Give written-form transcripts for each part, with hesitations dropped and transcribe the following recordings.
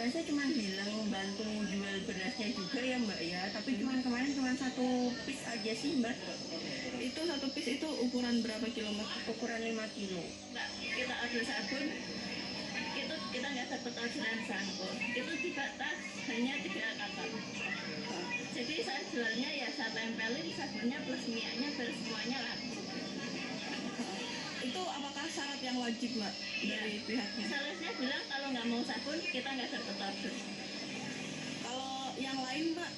saya cuma bilang bantu jual berasnya juga ya Mbak ya, tapi kemarin cuma satu piece aja sih Mbak. Itu satu piece itu ukuran berapa kilo Mbak? Ukuran 5 kilo. Mbak, kita order sabun, itu kita nggak dapat orderan sabun, itu dibatas hanya 3 karton. Jadi saya jualnya ya saya tempelin sabunnya plus minyaknya biar semuanya laku. Itu apakah syarat yang wajib Mbak dari pihaknya? Salesnya bilang kalau nggak mau sabun kita nggak dapat order. Kalau yang lain Mbak,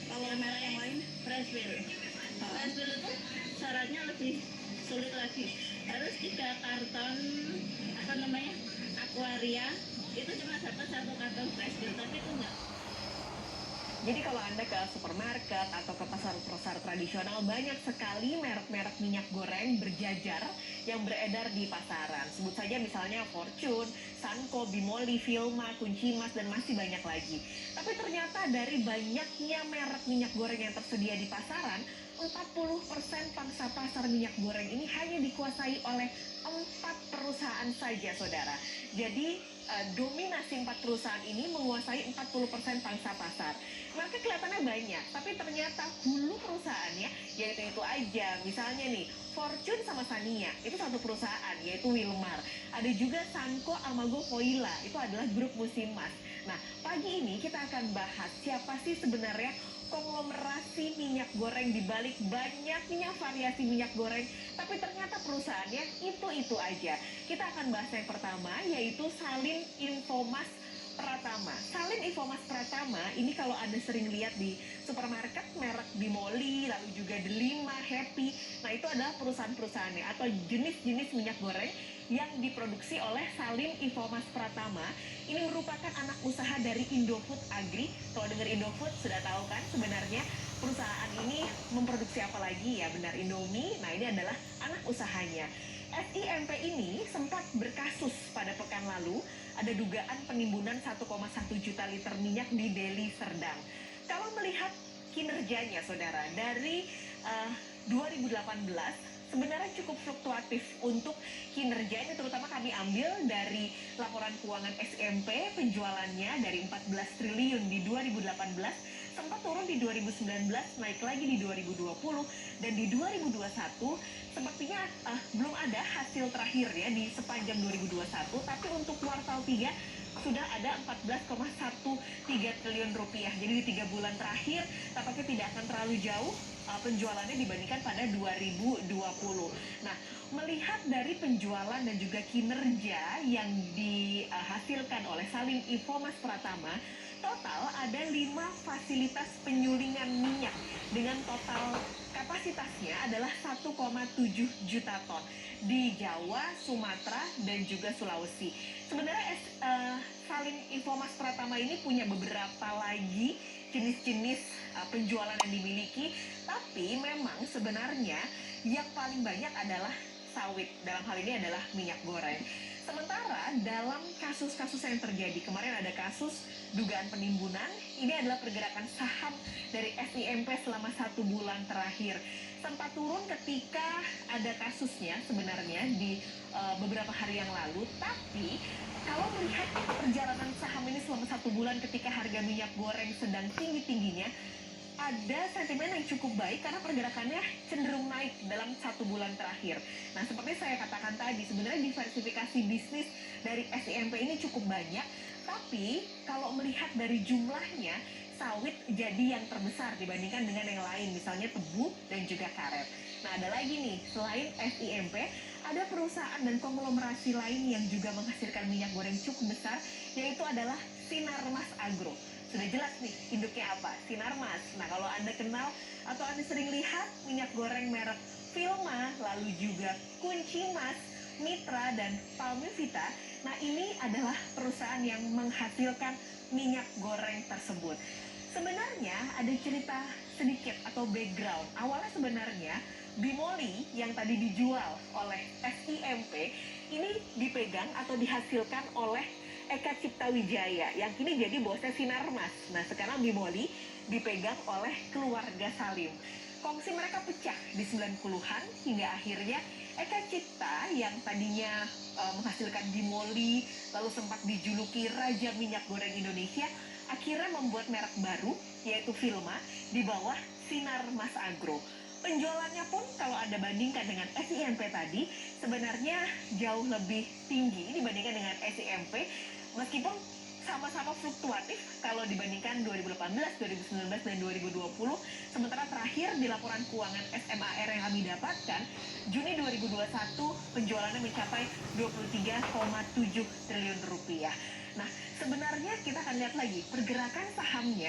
kalau merek yang lain? Freshfill. Freshfill itu syaratnya lebih sulit lagi. Harus 3 karton apa namanya Aquaria, itu cuma dapat 1 karton Freshfill, tapi itu enggak. Jadi kalau Anda ke supermarket atau ke pasar-pasar tradisional, banyak sekali merek-merek minyak goreng berjajar yang beredar di pasaran. Sebut saja misalnya Fortune, Sanko, Bimoli, Vilma, Kunci Mas, dan masih banyak lagi. Tapi ternyata dari banyaknya merek minyak goreng yang tersedia di pasaran, 40% pangsa pasar minyak goreng ini hanya dikuasai oleh 4 perusahaan saja, saudara. Jadi dominasi 4 perusahaan ini menguasai 40% pangsa pasar. Mereka kelihatannya banyak, tapi ternyata hulu perusahaannya yaitu itu aja. Misalnya nih, Fortune sama Sania itu satu perusahaan, yaitu Wilmar. Ada juga Sanko Amago Voila, itu adalah grup Musimas. Nah, pagi ini kita akan bahas siapa sih sebenarnya konglomerasi minyak goreng di balik banyaknya variasi minyak goreng, tapi ternyata perusahaannya itu aja. Kita akan bahas yang pertama, yaitu Salim Infomas Pratama. Salim Infomas Pratama ini kalau Anda sering lihat di supermarket merek Bimoli, lalu juga Delima, Happy, nah itu adalah perusahaan-perusahaannya atau jenis-jenis minyak goreng yang diproduksi oleh Salim Infomas Pratama. Ini merupakan anak usaha dari Indofood Agri. Kalau dengar Indofood sudah tahu kan sebenarnya perusahaan ini memproduksi apa lagi ya, benar Indomie. Nah ini adalah anak usahanya. SIMP ini sempat berkasus pada pekan lalu, ada dugaan penimbunan 1,1 juta liter minyak di Deli Serdang. Kalau melihat kinerjanya saudara, dari 2018 sebenarnya cukup fluktuatif untuk kinerjanya, terutama kami ambil dari laporan keuangan SIMP, penjualannya dari 14 triliun di 2018 sempat turun di 2019, naik lagi di 2020, dan di 2021 sepertinya belum ada hasil terakhir ya di sepanjang 2021, tapi untuk kuartal 3 sudah ada 14,13 triliun rupiah. Jadi di 3 bulan terakhir tampaknya tidak akan terlalu jauh penjualannya dibandingkan pada 2020. Nah, melihat dari penjualan dan juga kinerja yang dihasilkan oleh Salim Infomas Pratama, total ada 5 fasilitas penyulingan minyak dengan total kapasitasnya adalah 1,7 juta ton di Jawa, Sumatera, dan juga Sulawesi. Sebenarnya Salim Infomas Pratama ini punya beberapa lagi jenis-jenis penjualan yang dimiliki, tapi memang sebenarnya yang paling banyak adalah sawit, dalam hal ini adalah minyak goreng. Sementara dalam kasus-kasus yang terjadi, kemarin ada kasus dugaan penimbunan, ini adalah pergerakan saham dari SIMP selama 1 bulan terakhir. Sempat turun ketika ada kasusnya sebenarnya di beberapa hari yang lalu, tapi kalau melihat perjalanan saham ini selama 1 bulan ketika harga minyak goreng sedang tinggi-tingginya, ada sentimen yang cukup baik karena pergerakannya cenderung naik dalam 1 bulan terakhir. Nah, seperti saya katakan tadi, sebenarnya diversifikasi bisnis dari SIMP ini cukup banyak, tapi kalau melihat dari jumlahnya, sawit jadi yang terbesar dibandingkan dengan yang lain, misalnya tebu dan juga karet. Nah, ada lagi nih, selain SIMP, ada perusahaan dan konglomerasi lain yang juga menghasilkan minyak goreng cukup besar, yaitu adalah Sinarmas Agro. Sudah jelas nih induknya apa, Sinarmas. Nah, kalau Anda kenal atau Anda sering lihat minyak goreng merek Vilma, lalu juga Kunci Mas, Mitra, dan Palmivita, nah ini adalah perusahaan yang menghasilkan minyak goreng tersebut. Sebenarnya ada cerita sedikit atau background. Awalnya sebenarnya Bimoli yang tadi dijual oleh SIMP ini dipegang atau dihasilkan oleh Eka Cipta Wijaya yang kini jadi bosnya Sinarmas. Nah, sekarang Bimoli dipegang oleh keluarga Salim. Kongsi mereka pecah di 90-an hingga akhirnya Eka Cipta yang tadinya menghasilkan Dimoli, lalu sempat dijuluki Raja Minyak Goreng Indonesia, akhirnya membuat merek baru, yaitu Vilma, di bawah Sinar Mas Agro. Penjualannya pun kalau Anda bandingkan dengan SIMP tadi, sebenarnya jauh lebih tinggi dibandingkan dengan SIMP, meskipun sama-sama fluktuatif kalau dibandingkan 2018, 2019, dan 2020. Sementara terakhir di laporan keuangan SMAR yang kami dapatkan, Juni 2021 penjualannya mencapai 23,7 triliun rupiah. Nah, sebenarnya kita akan lihat lagi pergerakan sahamnya